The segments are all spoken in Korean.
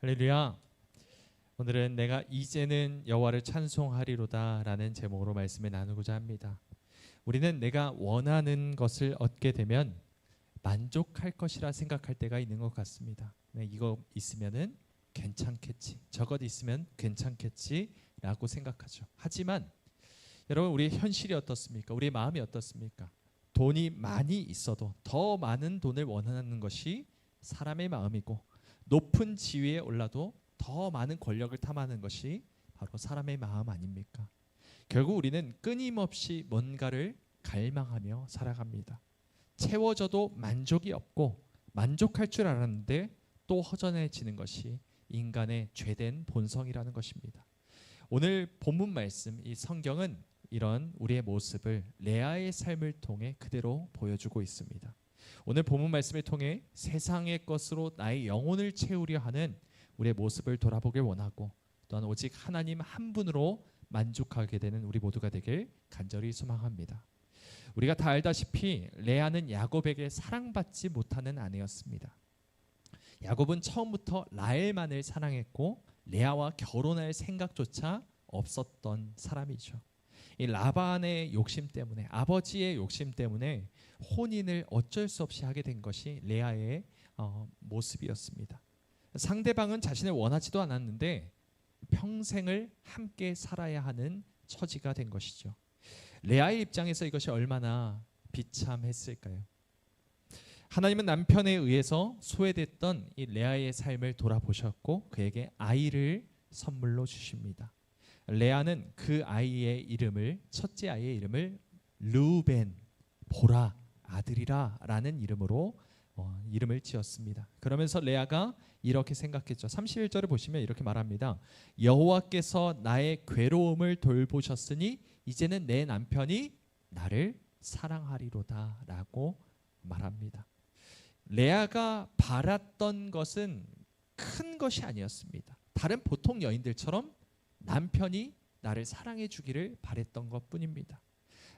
할렐루야. 오늘은 내가 이제는 여호와를 찬송하리로다 라는 제목으로 말씀을 나누고자 합니다. 우리는 내가 원하는 것을 얻게 되면 만족할 것이라 생각할 때가 있는 것 같습니다. 이거 있으면은 괜찮겠지, 저것 있으면 괜찮겠지 라고 생각하죠. 하지만 여러분, 우리의 현실이 어떻습니까? 우리의 마음이 어떻습니까? 돈이 많이 있어도 더 많은 돈을 원하는 것이 사람의 마음이고, 높은 지위에 올라도 더 많은 권력을 탐하는 것이 바로 사람의 마음 아닙니까? 결국 우리는 끊임없이 뭔가를 갈망하며 살아갑니다. 채워져도 만족이 없고, 만족할 줄 알았는데 또 허전해지는 것이 인간의 죄된 본성이라는 것입니다. 오늘 본문 말씀, 이 성경은 이런 우리의 모습을 레아의 삶을 통해 그대로 보여주고 있습니다. 오늘 본문 말씀을 통해 세상의 것으로 나의 영혼을 채우려 하는 우리의 모습을 돌아보길 원하고, 또한 오직 하나님 한 분으로 만족하게 되는 우리 모두가 되길 간절히 소망합니다. 우리가 다 알다시피 레아는 야곱에게 사랑받지 못하는 아내였습니다. 야곱은 처음부터 라헬만을 사랑했고 레아와 결혼할 생각조차 없었던 사람이죠. 이 라반의 욕심 때문에, 아버지의 욕심 때문에 혼인을 어쩔 수 없이 하게 된 것이 레아의 모습이었습니다. 상대방은 자신을 원하지도 않았는데 평생을 함께 살아야 하는 처지가 된 것이죠. 레아의 입장에서 이것이 얼마나 비참했을까요? 하나님은 남편에 의해서 소외됐던 이 레아의 삶을 돌아보셨고 그에게 아이를 선물로 주십니다. 레아는 그 아이의 이름을, 첫째 아이의 이름을 르우벤, 보라, 아들이라 라는 이름으로 이름을 지었습니다. 그러면서 레아가 이렇게 생각했죠. 31절을 보시면 이렇게 말합니다. 여호와께서 나의 괴로움을 돌보셨으니 이제는 내 남편이 나를 사랑하리로다 라고 말합니다. 레아가 바랐던 것은 큰 것이 아니었습니다. 다른 보통 여인들처럼 남편이 나를 사랑해 주기를 바랬던 것뿐입니다.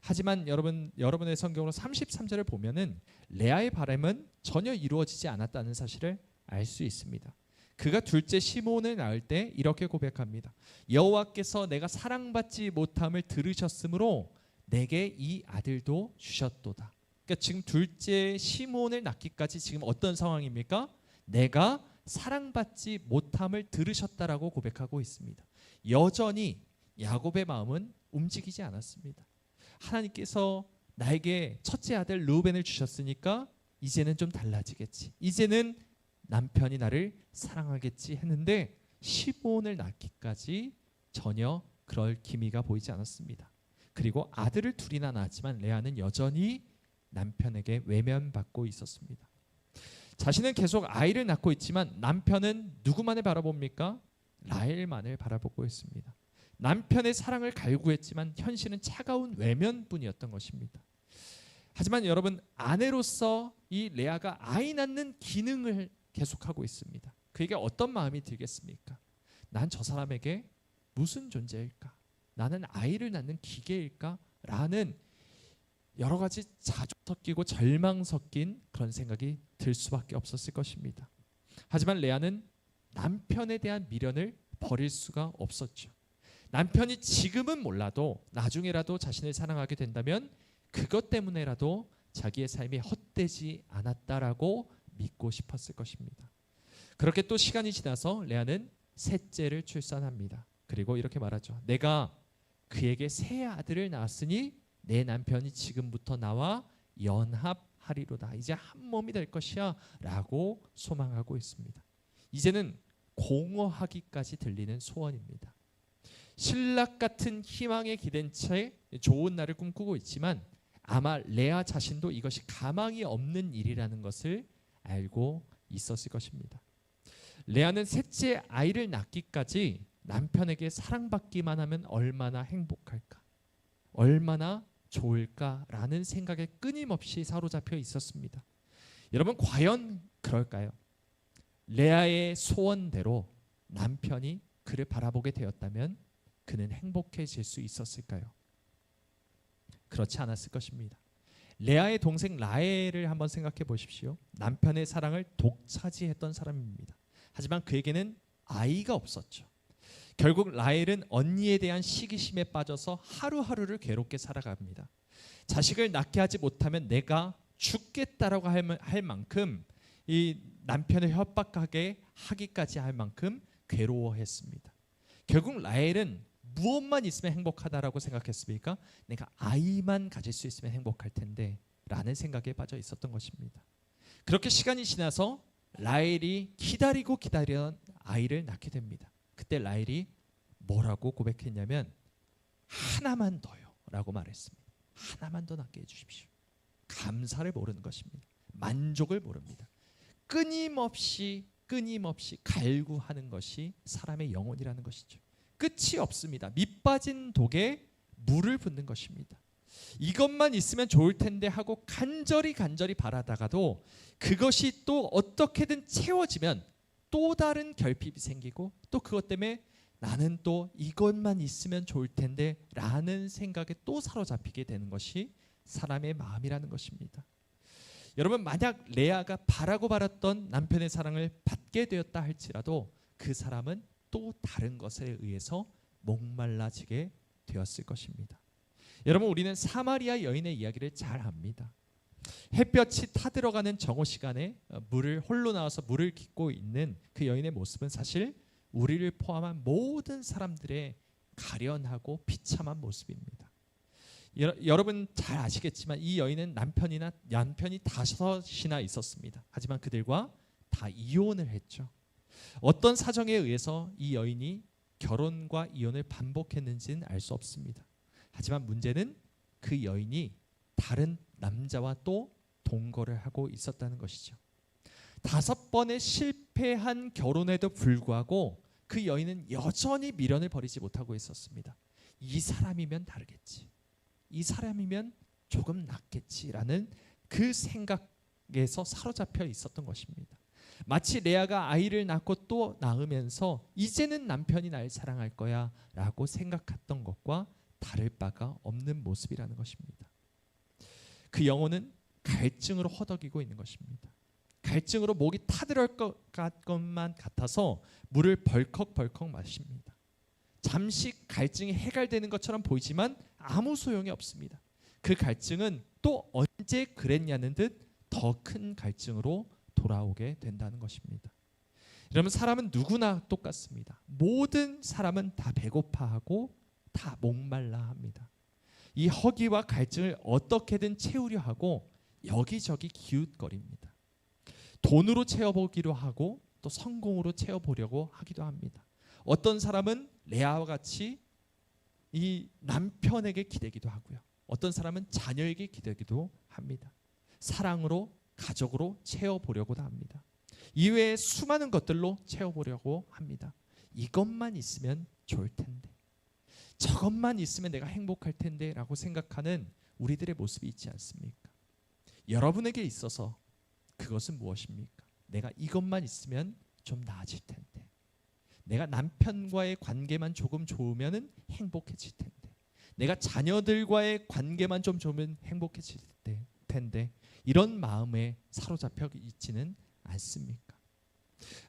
하지만 여러분의 성경으로 33절을 보면은 레아의 바람은 전혀 이루어지지 않았다는 사실을 알 수 있습니다. 그가 둘째 시몬을 낳을 때 이렇게 고백합니다. 여호와께서 내가 사랑받지 못함을 들으셨으므로 내게 이 아들도 주셨도다. 그러니까 지금 둘째 시몬을 낳기까지 지금 어떤 상황입니까? 내가 사랑받지 못함을 들으셨다라고 고백하고 있습니다. 여전히 야곱의 마음은 움직이지 않았습니다. 하나님께서 나에게 첫째 아들 르우벤을 주셨으니까 이제는 좀 달라지겠지, 이제는 남편이 나를 사랑하겠지 했는데 시몬을 낳기까지 전혀 그럴 기미가 보이지 않았습니다. 그리고 아들을 둘이나 낳았지만 레아는 여전히 남편에게 외면받고 있었습니다. 자신은 계속 아이를 낳고 있지만 남편은 누구만을 바라봅니까? 라헬만을 바라보고 있습니다. 남편의 사랑을 갈구했지만 현실은 차가운 외면뿐이었던 것입니다. 하지만 여러분, 아내로서 이 레아가 아이 낳는 기능을 계속하고 있습니다. 그에게 어떤 마음이 들겠습니까? 난 저 사람에게 무슨 존재일까? 나는 아이를 낳는 기계일까? 라는 여러 가지 자족 섞이고 절망 섞인 그런 생각이 들 수밖에 없었을 것입니다. 하지만 레아는 남편에 대한 미련을 버릴 수가 없었죠. 남편이 지금은 몰라도 나중에라도 자신을 사랑하게 된다면 그것 때문에라도 자기의 삶이 헛되지 않았다라고 믿고 싶었을 것입니다. 그렇게 또 시간이 지나서 레아는 셋째를 출산합니다. 그리고 이렇게 말하죠. 내가 그에게 새 아들을 낳았으니 내 남편이 지금부터 나와 연합하리로다. 이제 한 몸이 될 것이야 라고 소망하고 있습니다. 이제는 공허하기까지 들리는 소원입니다. 신락 같은 희망에 기댄 채 좋은 날을 꿈꾸고 있지만 아마 레아 자신도 이것이 가망이 없는 일이라는 것을 알고 있었을 것입니다. 레아는 셋째 아이를 낳기까지 남편에게 사랑받기만 하면 얼마나 행복할까, 얼마나 좋을까라는 생각에 끊임없이 사로잡혀 있었습니다. 여러분, 과연 그럴까요? 레아의 소원대로 남편이 그를 바라보게 되었다면 그는 행복해질 수 있었을까요? 그렇지 않았을 것입니다. 레아의 동생 라헬을 한번 생각해 보십시오. 남편의 사랑을 독차지했던 사람입니다. 하지만 그에게는 아이가 없었죠. 결국 라헬은 언니에 대한 시기심에 빠져서 하루하루를 괴롭게 살아갑니다. 자식을 낳게 하지 못하면 내가 죽겠다라고 할 만큼 이 남편을 협박하게 하기까지 할 만큼 괴로워했습니다. 결국 라헬은 무엇만 있으면 행복하다라고 생각했습니까? 내가 아이만 가질 수 있으면 행복할 텐데 라는 생각에 빠져 있었던 것입니다. 그렇게 시간이 지나서 라헬이 기다리던 아이를 낳게 됩니다. 그때 라헬이 뭐라고 고백했냐면 하나만 더요 라고 말했습니다. 하나만 더 낳게 해주십시오. 감사를 모르는 것입니다. 만족을 모릅니다. 끊임없이 갈구하는 것이 사람의 영혼이라는 것이죠. 끝이 없습니다. 밑 빠진 독에 물을 붓는 것입니다. 이것만 있으면 좋을 텐데 하고 간절히 바라다가도 그것이 또 어떻게든 채워지면 또 다른 결핍이 생기고 또 그것 때문에 나는 또 이것만 있으면 좋을 텐데 라는 생각에 또 사로잡히게 되는 것이 사람의 마음이라는 것입니다. 여러분, 만약 레아가 바라고 바랐던 남편의 사랑을 받게 되었다 할지라도 그 사람은 또 다른 것에 의해서 목말라지게 되었을 것입니다. 여러분, 우리는 사마리아 여인의 이야기를 잘 압니다. 햇볕이 타들어가는 정오 시간에 물을 홀로 나와서 물을 깃고 있는 그 여인의 모습은 사실 우리를 포함한 모든 사람들의 가련하고 비참한 모습입니다. 여러분 잘 아시겠지만 이 여인은 남편이 5이나 있었습니다. 하지만 그들과 다 이혼을 했죠. 어떤 사정에 의해서 이 여인이 결혼과 이혼을 반복했는지는 알 수 없습니다. 하지만 문제는 그 여인이 다른 남자와 또 동거를 하고 있었다는 것이죠. 5번의 실패한 결혼에도 불구하고 그 여인은 여전히 미련을 버리지 못하고 있었습니다. 이 사람이면 다르겠지. 이 사람이면 조금 낫겠지라는 그 생각에서 사로잡혀 있었던 것입니다. 마치 레아가 아이를 낳고 또 낳으면서 이제는 남편이 날 사랑할 거야 라고 생각했던 것과 다를 바가 없는 모습이라는 것입니다. 그 영혼은 갈증으로 허덕이고 있는 것입니다. 갈증으로 목이 타들어갈 것만 같아서 물을 벌컥벌컥 마십니다. 잠시 갈증이 해결되는 것처럼 보이지만 아무 소용이 없습니다. 그 갈증은 또 언제 그랬냐는 듯 더 큰 갈증으로 돌아오게 된다는 것입니다. 여러분, 사람은 누구나 똑같습니다. 모든 사람은 다 배고파하고 다 목말라 합니다. 이 허기와 갈증을 어떻게든 채우려 하고 여기저기 기웃거립니다. 돈으로 채워보기로 하고 또 성공으로 채워보려고 하기도 합니다. 어떤 사람은 레아와 같이 이 남편에게 기대기도 하고요. 어떤 사람은 자녀에게 기대기도 합니다. 사랑으로, 가족으로 채워보려고도 합니다. 이외에 수많은 것들로 채워보려고 합니다. 이것만 있으면 좋을 텐데, 저것만 있으면 내가 행복할 텐데 라고 생각하는 우리들의 모습이 있지 않습니까? 여러분에게 있어서 그것은 무엇입니까? 내가 이것만 있으면 좀 나아질 텐데, 내가 남편과의 관계만 조금 좋으면 행복해질 텐데, 내가 자녀들과의 관계만 좀 좋으면 행복해질 텐데, 이런 마음에 사로잡혀 있지는 않습니까?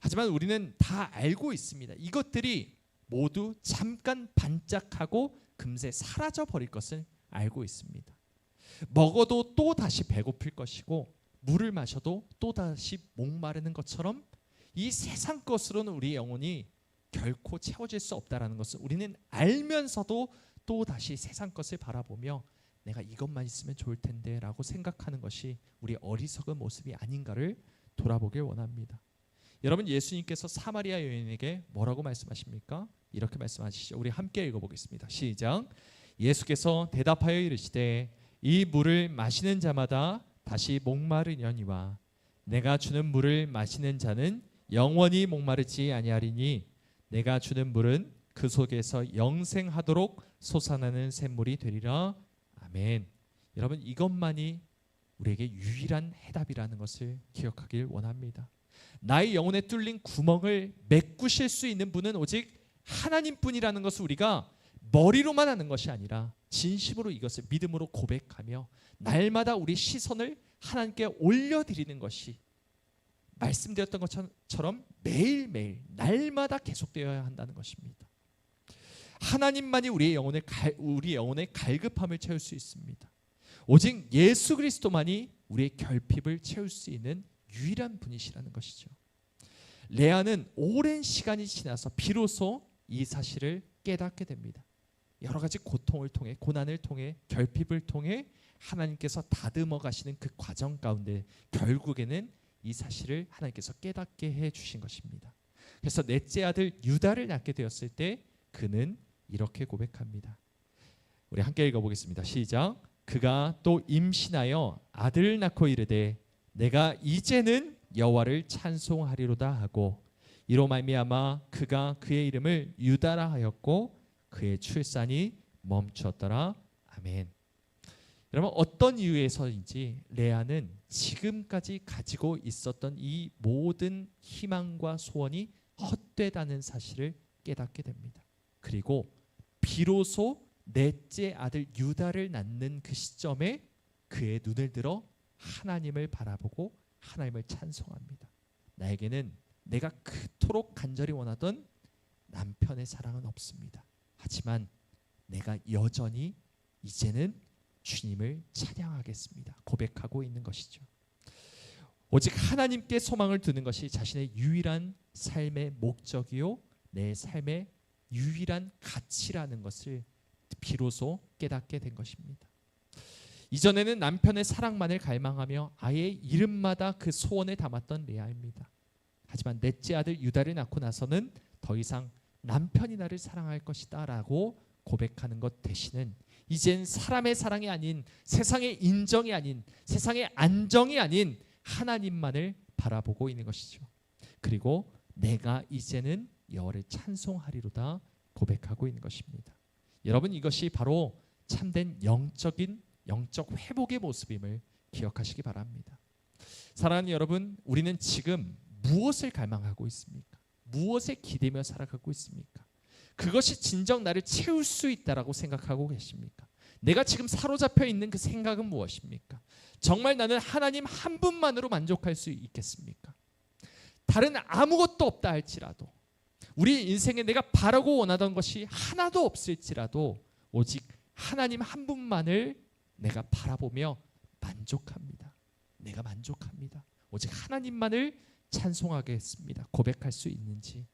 하지만 우리는 다 알고 있습니다. 이것들이 모두 잠깐 반짝하고 금세 사라져 버릴 것을 알고 있습니다. 먹어도 또 다시 배고플 것이고 물을 마셔도 또 다시 목마르는 것처럼 이 세상 것으로는 우리 영혼이 결코 채워질 수 없다라는 것을 우리는 알면서도 또 다시 세상 것을 바라보며 내가 이것만 있으면 좋을 텐데 라고 생각하는 것이 우리 어리석은 모습이 아닌가를 돌아보길 원합니다. 여러분, 예수님께서 사마리아 여인에게 뭐라고 말씀하십니까? 이렇게 말씀하시죠. 우리 함께 읽어보겠습니다. 시작. 예수께서 대답하여 이르시되 이 물을 마시는 자마다 다시 목마르려니와 내가 주는 물을 마시는 자는 영원히 목마르지 아니하리니 내가 주는 물은 그 속에서 영생하도록 솟아나는 샘물이 되리라. 아멘. 여러분, 이것만이 우리에게 유일한 해답이라는 것을 기억하길 원합니다. 나의 영혼에 뚫린 구멍을 메꾸실 수 있는 분은 오직 하나님뿐이라는 것을 우리가 머리로만 하는 것이 아니라 진심으로 이것을 믿음으로 고백하며 날마다 우리 시선을 하나님께 올려드리는 것이 말씀드렸던 것처럼 매일매일 날마다 계속되어야 한다는 것입니다. 하나님만이 우리의 영혼의 갈급함을 채울 수 있습니다. 오직 예수 그리스도만이 우리의 결핍을 채울 수 있는 유일한 분이시라는 것이죠. 레아는 오랜 시간이 지나서 비로소 이 사실을 깨닫게 됩니다. 여러 가지 고통을 통해, 고난을 통해, 결핍을 통해 하나님께서 다듬어 가시는 그 과정 가운데 결국에는 이 사실을 하나님께서 깨닫게 해 주신 것입니다. 그래서 넷째 아들 유다를 낳게 되었을 때 그는 이렇게 고백합니다. 우리 함께 읽어보겠습니다. 시작. 그가 또 임신하여 아들을 낳고 이르되 내가 이제는 여호와를 찬송하리로다 하고 이로 말미암아 그가 그의 이름을 유다라 하였고 그의 출산이 멈추었더라. 아멘. 여러분, 어떤 이유에서인지 레아는 지금까지 가지고 있었던 이 모든 희망과 소원이 헛되다는 사실을 깨닫게 됩니다. 그리고 비로소 넷째 아들 유다를 낳는 그 시점에 그의 눈을 들어 하나님을 바라보고 하나님을 찬송합니다. 나에게는 내가 그토록 간절히 원하던 남편의 사랑은 없습니다. 하지만 내가 여전히 이제는 주님을 찬양하겠습니다. 고백하고 있는 것이죠. 오직 하나님께 소망을 두는 것이 자신의 유일한 삶의 목적이요 내 삶의 유일한 가치라는 것을 비로소 깨닫게 된 것입니다. 이전에는 남편의 사랑만을 갈망하며 아예 이름마다 그 소원을 담았던 레아입니다. 하지만 넷째 아들 유다를 낳고 나서는 더 이상 남편이 나를 사랑할 것이다 라고 고백하는 것 대신은 이젠 사람의 사랑이 아닌, 세상의 인정이 아닌, 세상의 안정이 아닌 하나님만을 바라보고 있는 것이죠. 그리고 내가 이제는 여호와를 찬송하리로다 고백하고 있는 것입니다. 여러분, 이것이 바로 참된 영적 회복의 모습임을 기억하시기 바랍니다. 사랑하는 여러분, 우리는 지금 무엇을 갈망하고 있습니까? 무엇에 기대며 살아가고 있습니까? 그것이 진정 나를 채울 수 있다라고 생각하고 계십니까? 내가 지금 사로잡혀 있는 그 생각은 무엇입니까? 정말 나는 하나님 한 분만으로 만족할 수 있겠습니까? 다른 아무것도 없다 할지라도, 우리 인생에 내가 바라고 원하던 것이 하나도 없을지라도 오직 하나님 한 분만을 내가 바라보며 만족합니다. 내가 만족합니다. 오직 하나님만을 찬송하겠습니다. 고백할 수 있는지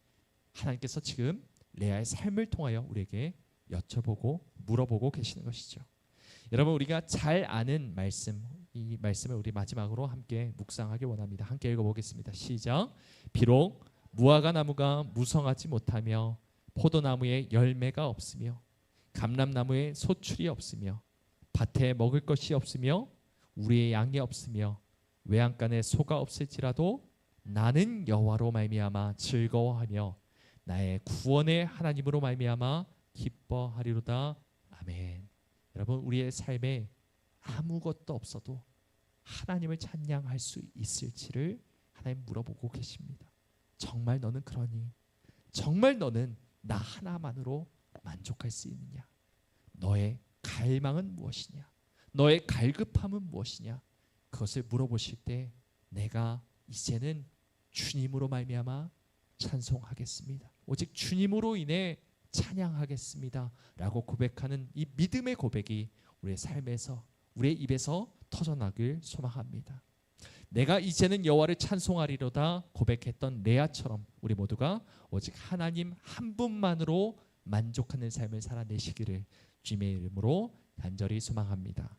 하나님께서 지금 레아의 삶을 통하여 우리에게 여쭤보고 물어보고 계시는 것이죠. 여러분, 우리가 잘 아는 말씀, 이 말씀을 우리 마지막으로 함께 묵상하기 원합니다. 함께 읽어보겠습니다. 시작. 비록 무화과 나무가 무성하지 못하며 포도나무에 열매가 없으며 감람나무에 소출이 없으며 밭에 먹을 것이 없으며 우리의 양이 없으며 외양간에 소가 없을지라도 나는 여호와로 말미암아 즐거워하며 나의 구원의 하나님으로 말미암아 기뻐하리로다. 아멘. 여러분, 우리의 삶에 아무것도 없어도 하나님을 찬양할 수 있을지를 하나님 물어보고 계십니다. 정말 너는 그러니? 정말 너는 나 하나만으로 만족할 수 있느냐? 너의 갈망은 무엇이냐? 너의 갈급함은 무엇이냐? 그것을 물어보실 때 내가 이제는 주님으로 말미암아 찬송하겠습니다. 오직 주님으로 인해 찬양하겠습니다 라고 고백하는 이 믿음의 고백이 우리의 삶에서, 우리의 입에서 터져나길 소망합니다. 내가 이제는 여호와를 찬송하리로다 고백했던 레아처럼 우리 모두가 오직 하나님 한 분만으로 만족하는 삶을 살아내시기를 주님의 이름으로 간절히 소망합니다.